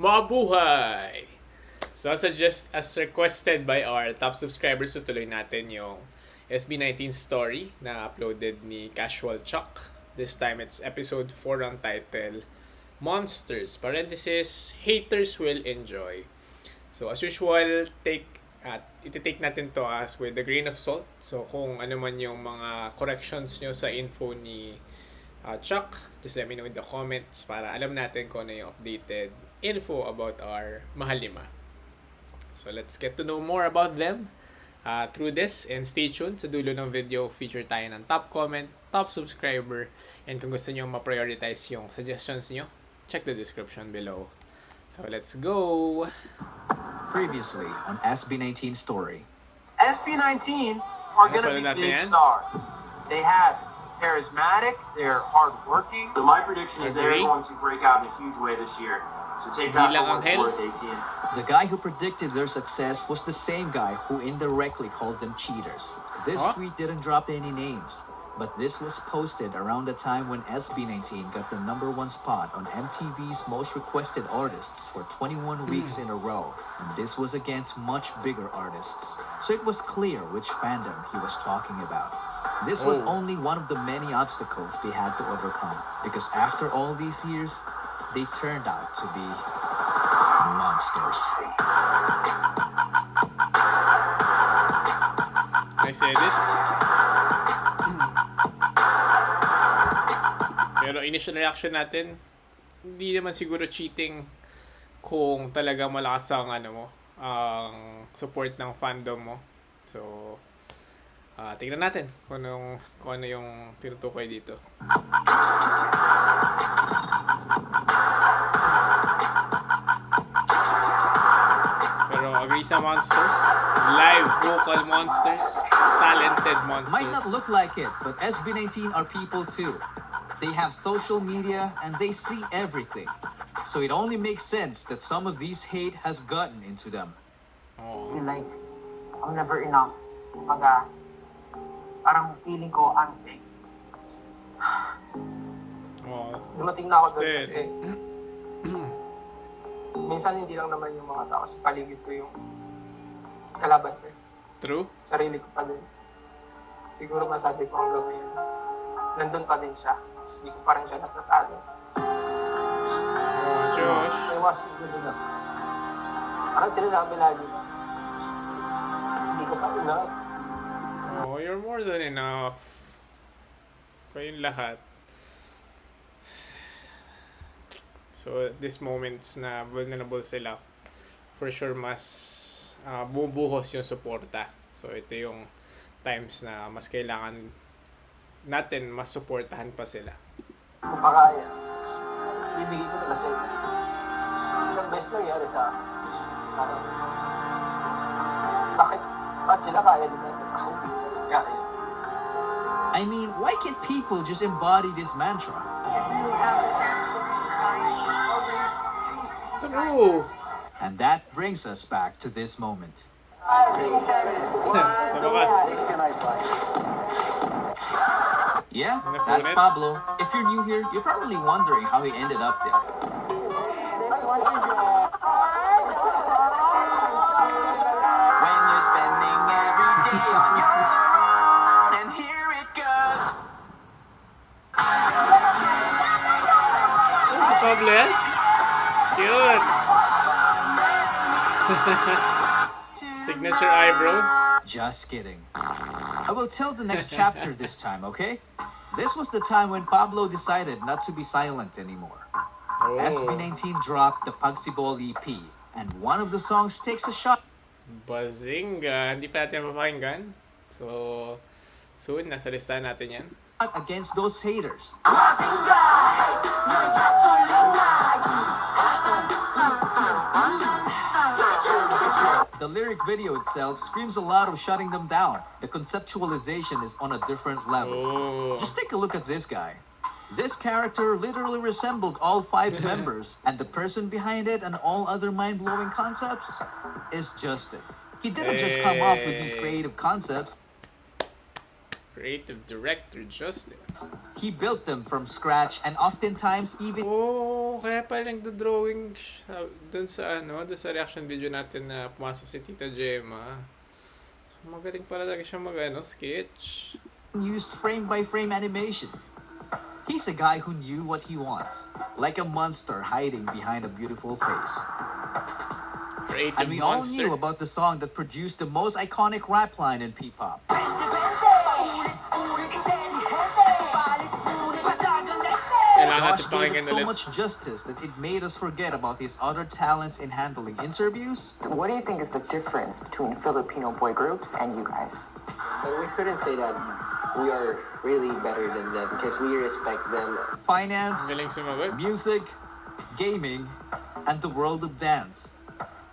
Mabuhay! So as requested by our top subscribers, tutuloy natin yung SB19 story na uploaded ni Casual Chuck. This time it's episode 4 on title Monsters, parenthesis, Haters Will Enjoy. So as usual, iti-take natin to as with a grain of salt. So kung ano man yung mga corrections nyo sa info ni Chuck, just let me know in the comments para alam natin kung ano yung updated info about our mahal lima. So let's get to know more about them through this, and stay tuned. Sa dulo ng video, feature tayo ng top comment, top subscriber, and kung gusto nyo ma-prioritize yung suggestions nyo, check the description below. So let's go! Previously on SB19 story. SB19 are going to be big stars. They have charismatic, they're hardworking. So my prediction is they're going to break out in a huge way this year. So take that for what it's worth, 18. The guy who predicted their success was the same guy who indirectly called them cheaters. This tweet didn't drop any names, but this was posted around the time when SB19 got the #1 spot on MTV's Most Requested Artists for 21 weeks in a row, and this was against much bigger artists. So it was clear which fandom he was talking about. This was only one of the many obstacles they had to overcome, because after all these years, they turned out to be monsters. Nice edit. Pero initial reaction natin, hindi naman siguro cheating kung talaga malakas ang ang support ng fandom mo. So tingnan natin kung ano yung tinutukoy dito. Pero agree sa monsters, live vocal monsters, talented monsters. Might not look like it, but SB19 are people too. They have social media and they see everything. So it only makes sense that some of these hate has gotten into them. I feel like I'm never enough. Parang feeling ko unfake. Dumating na ako doon kasi minsan hindi lang naman yung mga tao sa paligid ko yung kalaban ko. True? Sarili ko pa din. Siguro masabi ko hanggang ngayon, nandun pa din siya. Tapos hindi ko pa rin siya natatalo. Josh. I wasn't good enough. Parang sinasabi lagi na, hindi ko pa enough. Oh, you're more than enough. Kayong lahat. So, these moments na vulnerable sila, for sure mas bubuhos yung suporta. So, ito yung times na mas kailangan natin mas suportahan pa sila. Kung pakaya, bibigay ko na sa'yo. Ilang beses nangyari sa akin. Parang, bakit sila kaya din natin? Ako, kaya. I mean, why can't people just embody this mantra? True! And that brings us back to this moment. Sa wakas. Yeah, that's Pablo. If you're new here, you're probably wondering how he ended up there. When you're spending every day on your own, and here it goes. Si Pablo yan? Cute! Signature eyebrows. Just kidding. I will tell the next chapter this time, okay? This was the time when Pablo decided not to be silent anymore. SB19 dropped the Pagsibol EP, and one of the songs takes a shot Bazinga! Hindi pa natin mapakinggan. So, soon, nasa listahan natin yan. against those haters. The lyric video itself screams a lot of shutting them down. The conceptualization is on a different level. Just take a look at this guy. This character literally resembled all 5 members, and the person behind it and all other mind-blowing concepts is Justin. He didn't just come up with these creative concepts. Creative director Justin. He built them from scratch and oftentimes even kaya pala nagdo-drawing dun sa dun sa reaction video natin na pumasok si Tita Gemma. So, magaling pala talaga siya sketch. Used frame-by-frame animation. He's a guy who knew what he wants, like a monster hiding behind a beautiful face. Creative And we all monster. knew about the song that produced the most iconic rap line in P-pop. Josh gave it so much justice that it made us forget about his other talents in handling interviews. So what do you think is the difference between Filipino boy groups and you guys? But we couldn't say that we are really better than them because we respect them. Finance, Galing sumagot. music, gaming, and the world of dance.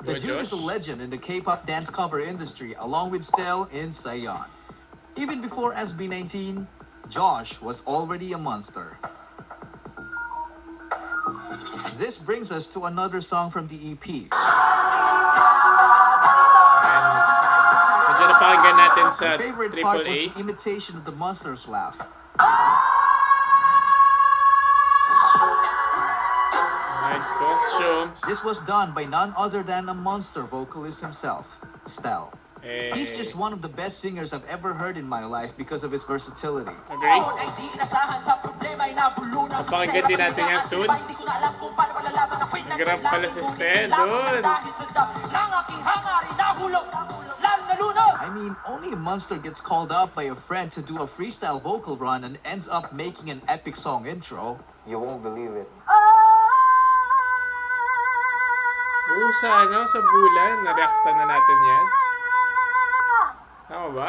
The Go, dude is a Josh. legend in the K-pop dance cover industry, along with Stel in Sayon. Even before SB19, Josh was already a monster. This brings us to another song from the EP. Medyo napakinggan natin sa My favorite part was AAA. the imitation of the monster's laugh. Nice costumes. This was done by none other than a monster vocalist himself, Stel. He's just one of the best singers I've ever heard in my life because of his versatility. Agree? Napakinggan din natin yan soon. Nag-rap pala si Stel doon. I mean, only a monster gets called up by a friend to do a freestyle vocal run and ends up making an epic song intro. You won't believe it. Sa bulan, na-reacta na natin yan. Tama ba?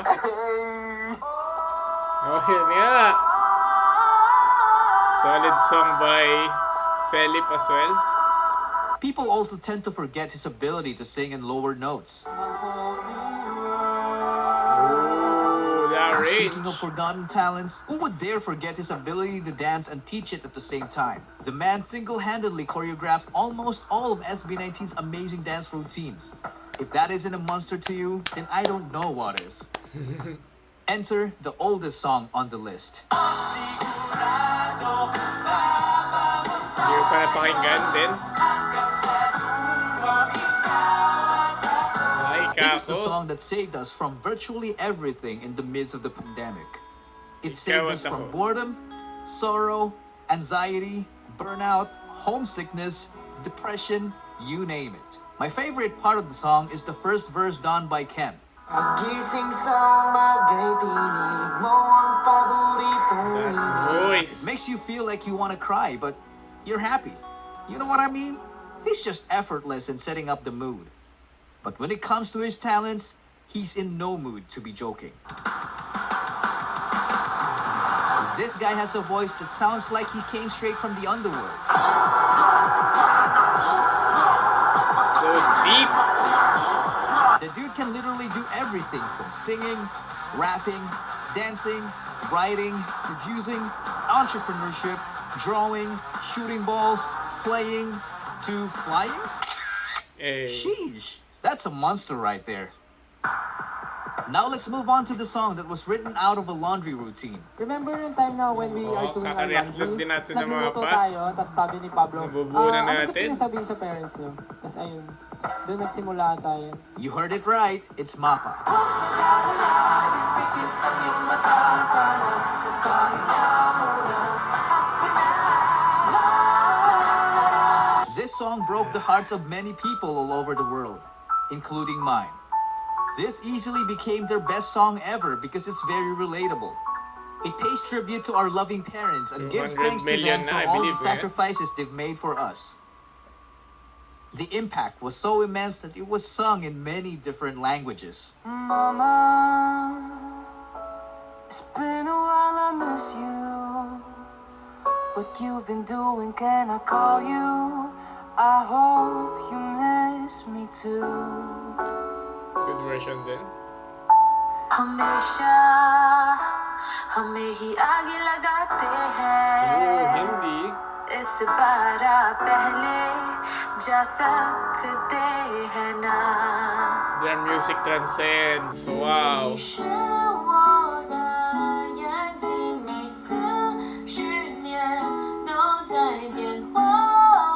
Oh, yun nga. Solid song by Philip as well. People also tend to forget his ability to sing in lower notes. Ooh, that And range. speaking of forgotten talents, who would dare forget his ability to dance and teach it at the same time? The man single-handedly choreographed almost all of SB19's amazing dance routines. If that isn't a monster to you, then I don't know what is. Enter the oldest song on the list. Hindi ko pa napakinggan din. Ay, This is the kako. song that saved us from virtually everything in the midst of the pandemic. It Ikaw saved at us from ako. boredom, sorrow, anxiety, burnout, homesickness, depression, you name it. My favorite part of the song is the first verse done by Ken. Gising sa umaga'y tinig mo ang paboritong That voice. Makes you feel like you want to cry, but you're happy. You know what I mean? He's just effortless in setting up the mood. But when it comes to his talents, he's in no mood to be joking. This guy has a voice that sounds like he came straight from the underworld. So deep. The dude can literally do everything from singing, rapping, dancing, writing, producing, entrepreneurship, drawing, shooting balls, playing, to flying. Eh, Sheesh, that's a monster right there. Now let's move on to the song that was written out of a laundry routine. Remember yung time na when we are doing our kaka-react lang laundry, din natin sa mga nagluluto pa. tayo, tapos sabi ni Pablo, Nabubuo na ano gusto natin." niyo sabihin sa parents niyo? Tapos ayun, doon nagsimula tayo. You heard it right, it's Mapa. This song broke the hearts of many people all over the world, including mine. This easily became their best song ever because it's very relatable. It pays tribute to our loving parents and gives 200 thanks to million them na, for I all the believe, eh? sacrifices they've made for us. The impact was so immense that it was sung in many different languages. Mama, it's been a while, I miss you. What you've been doing, can I call you? I hope you miss me too. good version din. हमेशा हमें ही आगे लगाते हैं Oh, hindi. इस बारा पहले जा सकते हैं ना Their music transcends. Wow. 是我的眼睛，每次世界都在变化。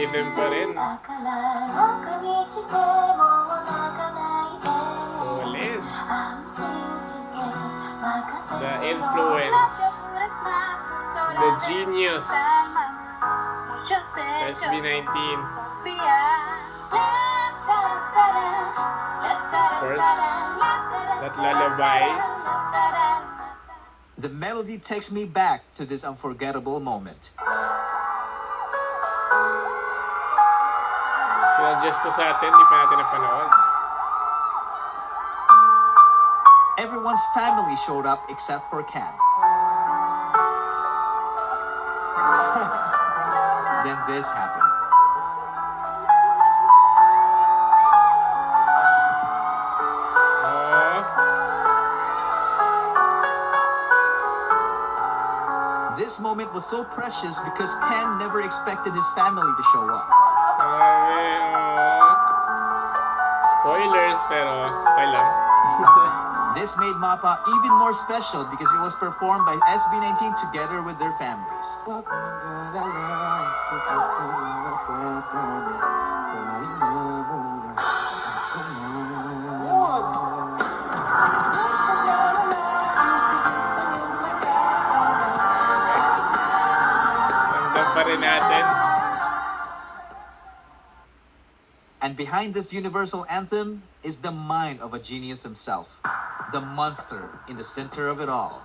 rhythm pa rin. Solid. The influence. The genius. SB19. Of course, that lullaby. The melody takes me back to this unforgettable moment. Just to sa atin, di pa natin napanood. Everyone's family showed up except for Ken. Then this happened. This moment was so precious because Ken never expected his family to show up. Spoilers, pero okay lang. This made Mapa even more special because it was performed by SB19 together with their families. Ramdam pa rin natin. And behind this universal anthem is the mind of a genius himself, the monster in the center of it all,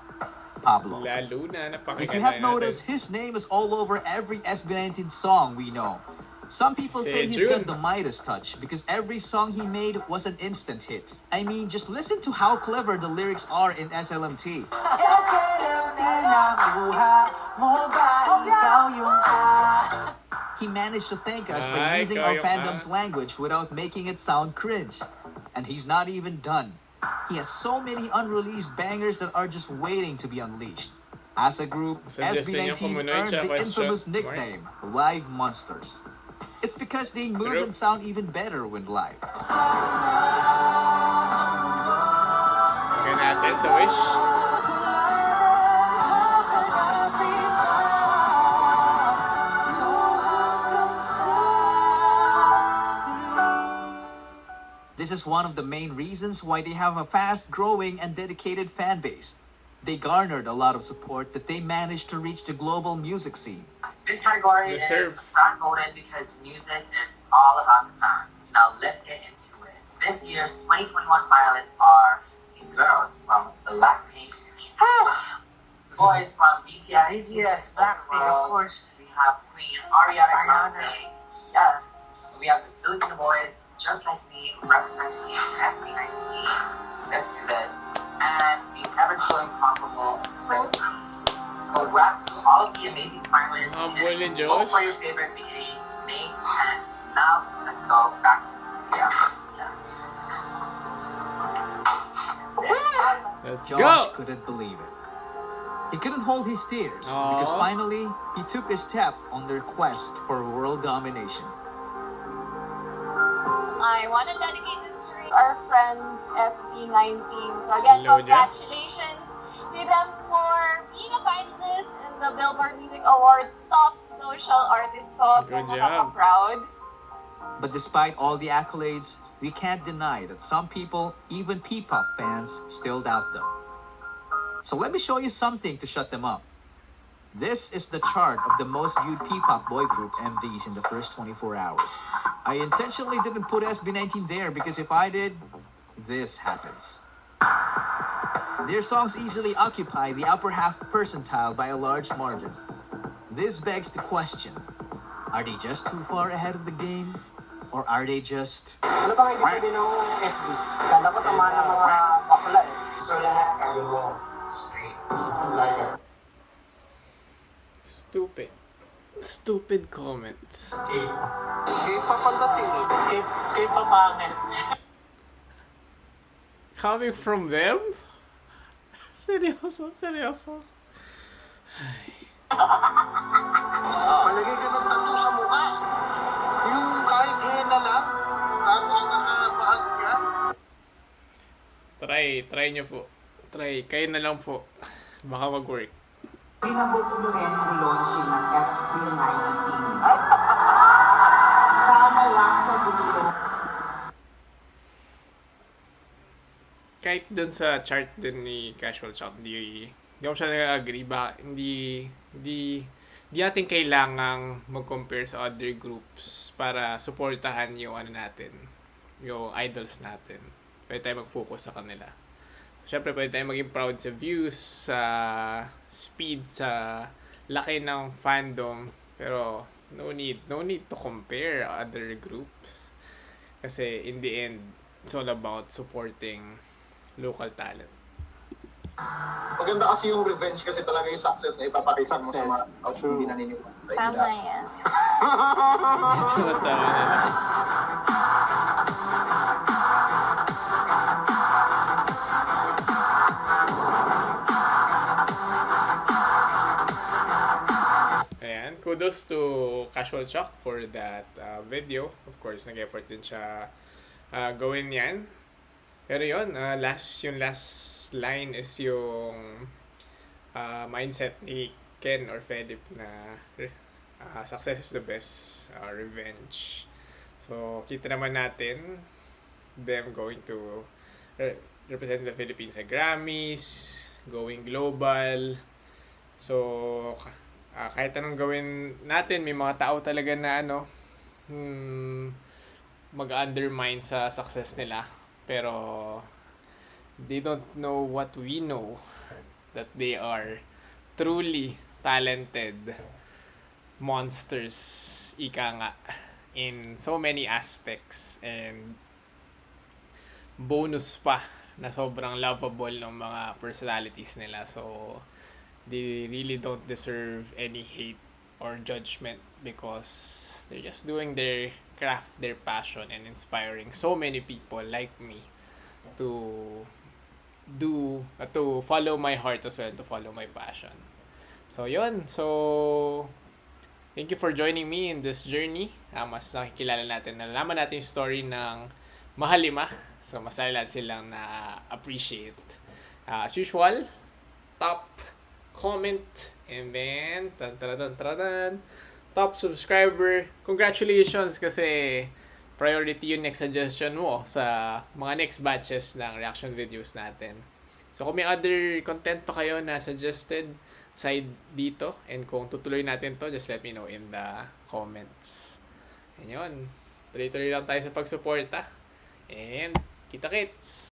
Pablo. Lalo na napakinggan If you have natin. noticed, his name is all over every SB19 song we know. Some people say he's got the Midas touch because every song he made was an instant hit. I mean, just listen to how clever the lyrics are in SLMT. He managed to thank us by using our fandom's language without making it sound cringe. And he's not even done. He has so many unreleased bangers that are just waiting to be unleashed. As a group, SB19 earned the infamous nickname, Live Monsters. It's because they move and sound even better when live. Tingnan natin sa Wish. This is one of the main reasons why they have a fast-growing and dedicated fan base. They garnered a lot of support that they managed to reach the global music scene. This category Yes, sir. is front-voted because music is all about the fans. Now let's get into it. This year's 2021 finalists are the girls from Blackpink, the boys from BTS, Blackpink, of course. We have Queen Ariana Grande. Yes. We have the Filipino boys, Just Like Me, representing SB19. Let's do this. And the ever so incomparable Slip. Congrats to all of the amazing finalists. Bulin, Vote Josh. for your favorite beginning, May 10th. Now, let's go back to the studio. Let's Josh go! couldn't believe it. He couldn't hold his tears because finally he took a step on their quest for world domination. I want to dedicate this to our friends SB19. So again, Hello, Jack. congratulations to them for being a finalist in the Billboard Music Awards Top Social Artist Song. Good I'm job. proud. But despite all the accolades, we can't deny that some people, even P-pop fans, still doubt them. So let me show you something to shut them up. This is the chart of the most viewed P-pop boy group MVs in the first 24 hours. I intentionally didn't put SB19 there because if I did, this happens. Their songs easily occupy the upper half percentile by a large margin. This begs the question, are they just too far ahead of the game? Or are they just... Ano bang ibig sabihin ng SB? Kala ko sama ng mga bakla eh. So lahat are wrong. Straight. Like Stupid comments. Kay papangit. Coming from them? Seryoso. Palagay ka ng tattoo sa mukha. Yung kahit henna lang, tapos nakabahag ka. Try nyo po. Kayo na lang po. Baka mag-work. Pinabot nyo rin ang launching ng SB19. Kahit dun sa chart din ni Casual Shot, hindi ako siya nag-agree ba, hindi natin kailangang mag-compare sa other groups para suportahan yung ano natin, yung idols natin. Pwede tayo mag-focus sa kanila. Siyempre, pwede tayo maging proud sa views, sa speed, sa laki ng fandom. Pero, no need to compare other groups. Kasi, in the end, it's all about supporting local talent. Maganda kasi yung revenge kasi talaga yung success na ipapakita mo sa mga hindi naniniwala sa Tama yan. Tama na lang. Ayan, kudos to Casual Shock for that video. Of course, nag-effort din siya gawin yan. Pero yun, yung last line is yung mindset ni Ken or Philip na success is the best revenge. So, kita naman natin them going to represent the Philippines sa Grammys, going global. So, kahit anong gawin natin, may mga tao talaga na mag-undermine sa success nila. Pero they don't know what we know, that they are truly talented monsters, ika nga, in so many aspects, and bonus pa na sobrang lovable ng mga personalities nila. So they really don't deserve any hate or judgment because they're just doing their craft, their passion, and inspiring so many people like me to follow my heart as well, to follow my passion. So yun, so thank you for joining me in this journey. Mas nakikilala natin, nalaman natin yung story ng Mahalima. So mas natin silang na-appreciate. As usual, top comment, and then top subscriber. Congratulations kasi priority yung next suggestion mo sa mga next batches ng reaction videos natin. So kung may other content pa kayo na suggested side dito, and kung tutuloy natin to, just let me know in the comments. And yun, tuloy-tuloy lang tayo sa pagsuporta. And kita-kits!